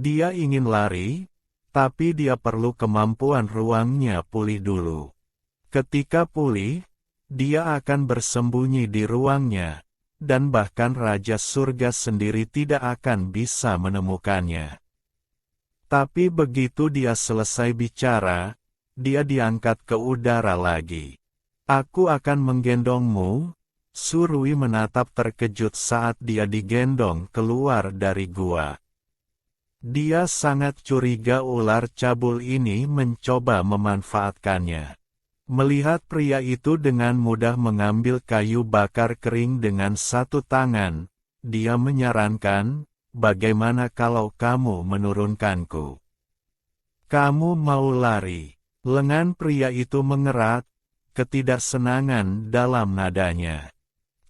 Dia ingin lari, tapi dia perlu kemampuan ruangnya pulih dulu. Ketika pulih, dia akan bersembunyi di ruangnya, dan bahkan Raja Surga sendiri tidak akan bisa menemukannya. Tapi begitu dia selesai bicara, dia diangkat ke udara lagi. Aku akan menggendongmu. Surui menatap terkejut saat dia digendong keluar dari gua. Dia sangat curiga ular cabul ini mencoba memanfaatkannya. Melihat pria itu dengan mudah mengambil kayu bakar kering dengan satu tangan, dia menyarankan, "Bagaimana kalau kamu menurunkanku? Kamu mau lari?" Lengan pria itu mengerat, ketidaksenangan dalam nadanya.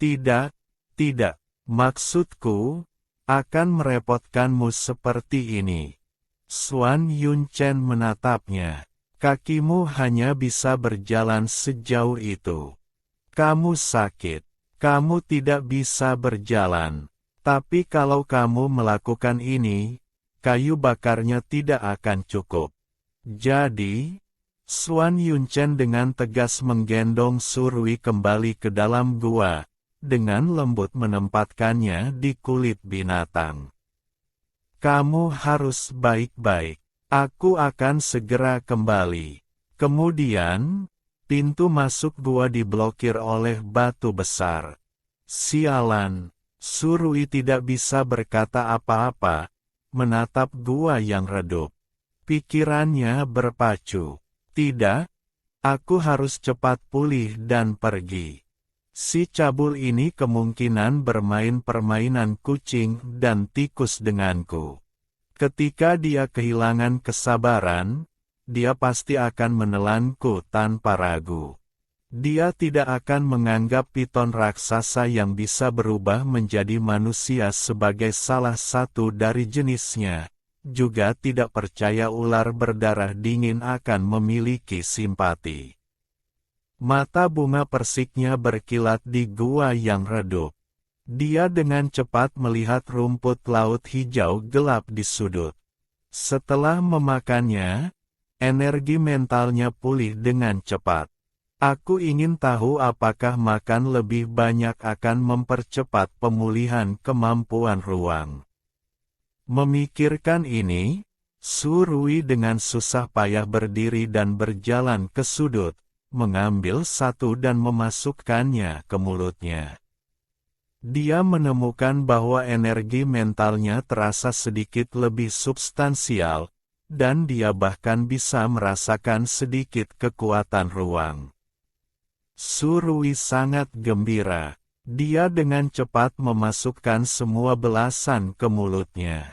"Tidak, tidak. Maksudku, akan merepotkanmu seperti ini." Xuan Yunchen menatapnya. "Kakimu hanya bisa berjalan sejauh itu. Kamu sakit. Kamu tidak bisa berjalan. Tapi kalau kamu melakukan ini, kayu bakarnya tidak akan cukup." Jadi, Xuan Yunchen dengan tegas menggendong Surui kembali ke dalam gua, dengan lembut menempatkannya di kulit binatang. "Kamu harus baik-baik. Aku akan segera kembali." Kemudian, pintu masuk gua diblokir oleh batu besar. Sialan, Surui tidak bisa berkata apa-apa, menatap gua yang redup. Pikirannya berpacu. "Tidak, aku harus cepat pulih dan pergi. Si cabul ini kemungkinan bermain permainan kucing dan tikus denganku. Ketika dia kehilangan kesabaran, dia pasti akan menelanku tanpa ragu. Dia tidak akan menganggap piton raksasa yang bisa berubah menjadi manusia sebagai salah satu dari jenisnya, juga tidak percaya ular berdarah dingin akan memiliki simpati." Mata bunga persiknya berkilat di gua yang redup. Dia dengan cepat melihat rumput laut hijau gelap di sudut. Setelah memakannya, energi mentalnya pulih dengan cepat. "Aku ingin tahu apakah makan lebih banyak akan mempercepat pemulihan kemampuan ruang." Memikirkan ini, Surui dengan susah payah berdiri dan berjalan ke sudut, mengambil satu dan memasukkannya ke mulutnya. Dia menemukan bahwa energi mentalnya terasa sedikit lebih substansial, dan dia bahkan bisa merasakan sedikit kekuatan ruang. Surui sangat gembira. Dia dengan cepat memasukkan semua belasan ke mulutnya.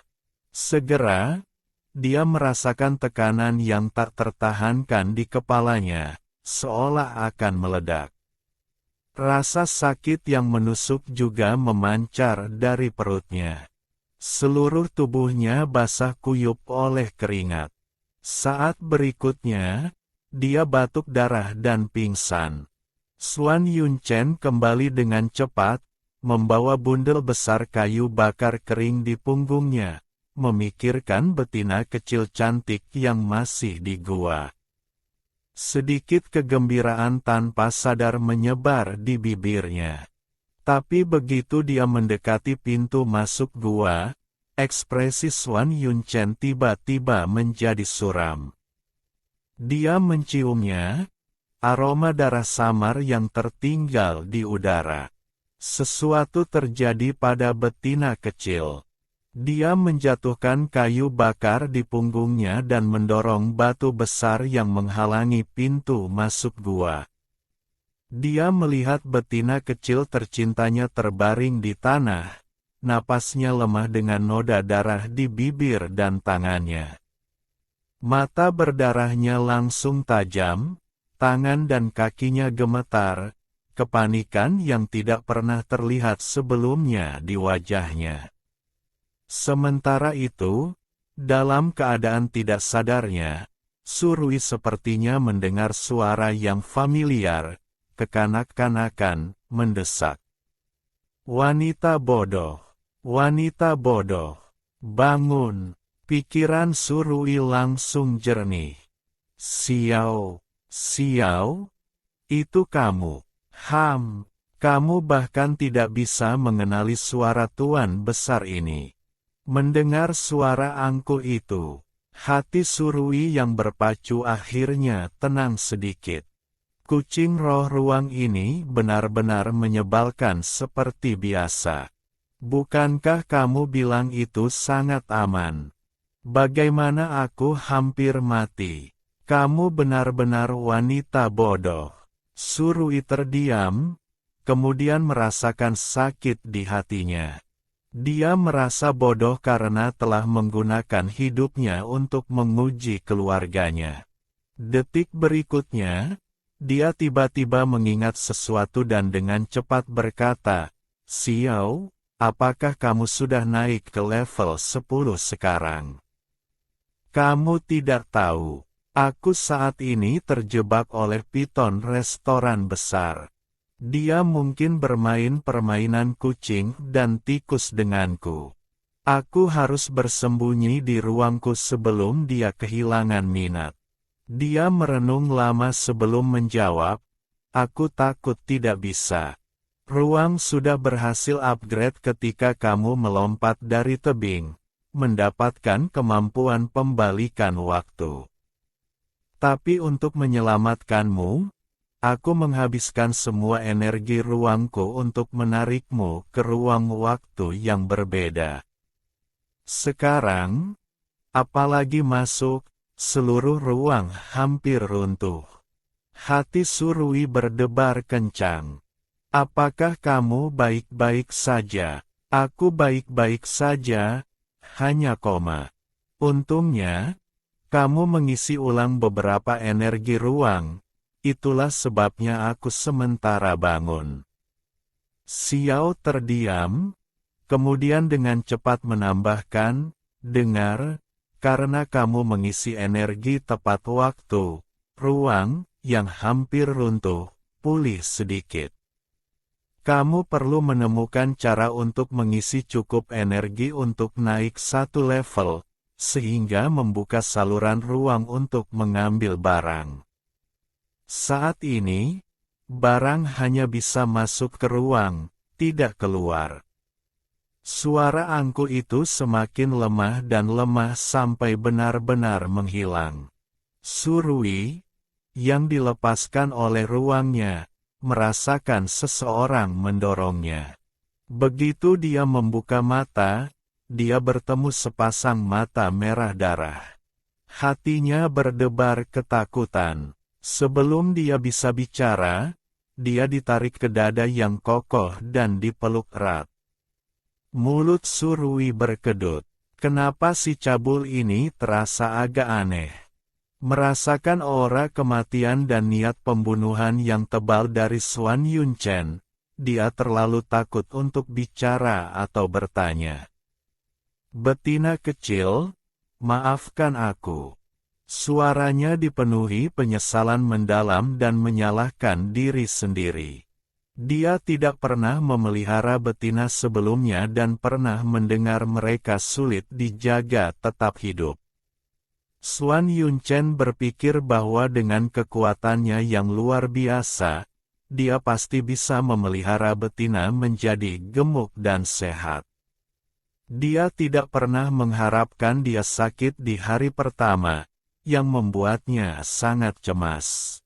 Segera, dia merasakan tekanan yang tak tertahankan di kepalanya, seolah akan meledak. Rasa sakit yang menusuk juga memancar dari perutnya. Seluruh tubuhnya basah kuyup oleh keringat. Saat berikutnya, dia batuk darah dan pingsan. Xuan Yunchen kembali dengan cepat, membawa bundel besar kayu bakar kering di punggungnya, memikirkan betina kecil cantik yang masih di gua. Sedikit kegembiraan tanpa sadar menyebar di bibirnya. Tapi begitu dia mendekati pintu masuk gua, ekspresi Xuan Yunchen tiba-tiba menjadi suram. Dia menciumnya, aroma darah samar yang tertinggal di udara. Sesuatu terjadi pada betina kecil. Dia menjatuhkan kayu bakar di punggungnya dan mendorong batu besar yang menghalangi pintu masuk gua. Dia melihat betina kecil tercintanya terbaring di tanah, napasnya lemah dengan noda darah di bibir dan tangannya. Mata berdarahnya langsung tajam, tangan dan kakinya gemetar, kepanikan yang tidak pernah terlihat sebelumnya di wajahnya. Sementara itu, dalam keadaan tidak sadarnya, Surui sepertinya mendengar suara yang familiar, kekanak-kanakan, mendesak. "Wanita bodoh, wanita bodoh, bangun." Pikiran Surui langsung jernih. Xiao, Xiao, itu kamu. Kamu bahkan tidak bisa mengenali suara tuan besar ini. Mendengar suara angkuh itu, hati Surui yang berpacu akhirnya tenang sedikit. Kucing roh ruang ini benar-benar menyebalkan seperti biasa. Bukankah kamu bilang itu sangat aman? Bagaimana aku hampir mati? Kamu benar-benar wanita bodoh. Surui terdiam, kemudian merasakan sakit di hatinya. Dia merasa bodoh karena telah menggunakan hidupnya untuk menguji keluarganya. Detik berikutnya, dia tiba-tiba mengingat sesuatu dan dengan cepat berkata, Xiao, apakah kamu sudah naik ke level 10 sekarang? Kamu tidak tahu, aku saat ini terjebak oleh piton restoran besar. Dia mungkin bermain permainan kucing dan tikus denganku. Aku harus bersembunyi di ruangku sebelum dia kehilangan minat. Dia merenung lama sebelum menjawab, aku takut tidak bisa. Ruang sudah berhasil upgrade ketika kamu melompat dari tebing, mendapatkan kemampuan pembalikan waktu. Tapi untuk menyelamatkanmu, aku menghabiskan semua energi ruangku untuk menarikmu ke ruang waktu yang berbeda. Sekarang, apalagi masuk, seluruh ruang hampir runtuh. Hati Surui berdebar kencang. Apakah kamu baik-baik saja? Aku baik-baik saja, hanya koma. Untungnya, kamu mengisi ulang beberapa energi ruang. Itulah sebabnya aku sementara bangun. Xiao terdiam, kemudian dengan cepat menambahkan, dengar, karena kamu mengisi energi tepat waktu, ruang yang hampir runtuh, pulih sedikit. Kamu perlu menemukan cara untuk mengisi cukup energi untuk naik satu level, sehingga membuka saluran ruang untuk mengambil barang. Saat ini, barang hanya bisa masuk ke ruang, tidak keluar. Suara angkuh itu semakin lemah dan lemah sampai benar-benar menghilang. Surui, yang dilepaskan oleh ruangnya, merasakan seseorang mendorongnya. Begitu dia membuka mata, dia bertemu sepasang mata merah darah. Hatinya berdebar ketakutan. Sebelum dia bisa bicara, dia ditarik ke dada yang kokoh dan dipeluk erat. Mulut Surui berkedut. Kenapa si cabul ini terasa agak aneh? Merasakan aura kematian dan niat pembunuhan yang tebal dari Xuan Yunchen, dia terlalu takut untuk bicara atau bertanya. Betina kecil, maafkan aku. Suaranya dipenuhi penyesalan mendalam dan menyalahkan diri sendiri. Dia tidak pernah memelihara betina sebelumnya dan pernah mendengar mereka sulit dijaga tetap hidup. Xuan Yunchen berpikir bahwa dengan kekuatannya yang luar biasa, dia pasti bisa memelihara betina menjadi gemuk dan sehat. Dia tidak pernah mengharapkan dia sakit di hari pertama, yang membuatnya sangat cemas.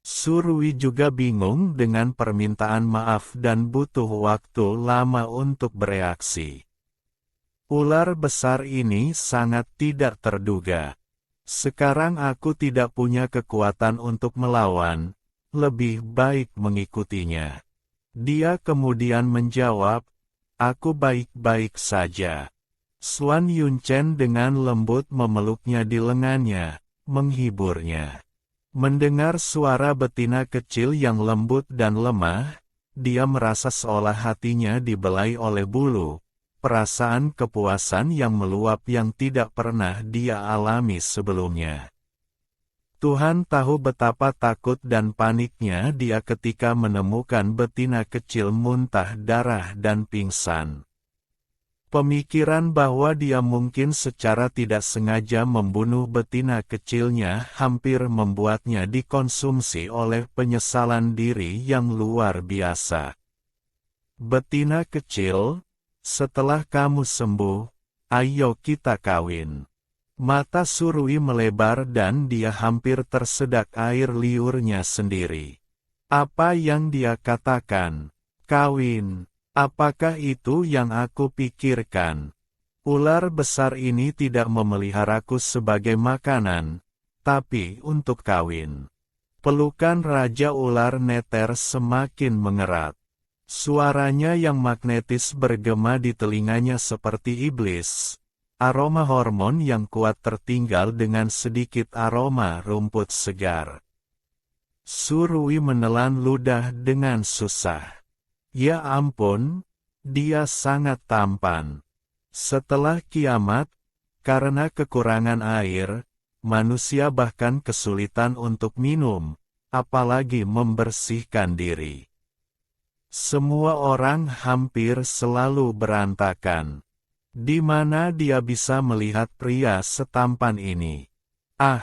Surui juga bingung dengan permintaan maaf dan butuh waktu lama untuk bereaksi. Ular besar ini sangat tidak terduga. Sekarang aku tidak punya kekuatan untuk melawan, lebih baik mengikutinya. Dia kemudian menjawab, aku baik-baik saja. Xuan Yunchen dengan lembut memeluknya di lengannya, menghiburnya. Mendengar suara betina kecil yang lembut dan lemah, dia merasa seolah hatinya dibelai oleh bulu, perasaan kepuasan yang meluap yang tidak pernah dia alami sebelumnya. Tuhan tahu betapa takut dan paniknya dia ketika menemukan betina kecil muntah darah dan pingsan. Pemikiran bahwa dia mungkin secara tidak sengaja membunuh betina kecilnya hampir membuatnya dikonsumsi oleh penyesalan diri yang luar biasa. Betina kecil, setelah kamu sembuh, ayo kita kawin. Mata Surui melebar dan dia hampir tersedak air liurnya sendiri. Apa yang dia katakan? Kawin. Apakah itu yang aku pikirkan? Ular besar ini tidak memeliharaku sebagai makanan, tapi untuk kawin. Pelukan Raja Ular Nether semakin mengerat. Suaranya yang magnetis bergema di telinganya seperti iblis. Aroma hormon yang kuat tertinggal dengan sedikit aroma rumput segar. Surui menelan ludah dengan susah. Ya ampun, dia sangat tampan. Setelah kiamat, karena kekurangan air, manusia bahkan kesulitan untuk minum, apalagi membersihkan diri. Semua orang hampir selalu berantakan. Di mana dia bisa melihat pria setampan ini? Ah,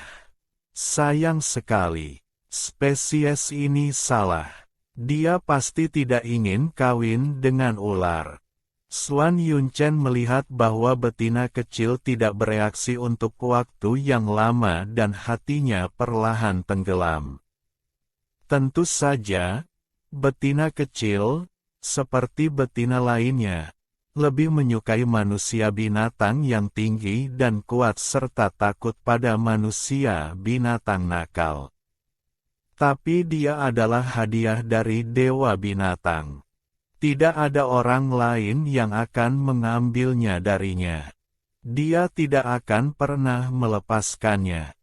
sayang sekali. Spesies ini salah. Dia pasti tidak ingin kawin dengan ular. Xuan Yunchen melihat bahwa betina kecil tidak bereaksi untuk waktu yang lama dan hatinya perlahan tenggelam. Tentu saja, betina kecil, seperti betina lainnya, lebih menyukai manusia binatang yang tinggi dan kuat serta takut pada manusia binatang nakal. Tapi dia adalah hadiah dari Dewa Binatang. Tidak ada orang lain yang akan mengambilnya darinya. Dia tidak akan pernah melepaskannya.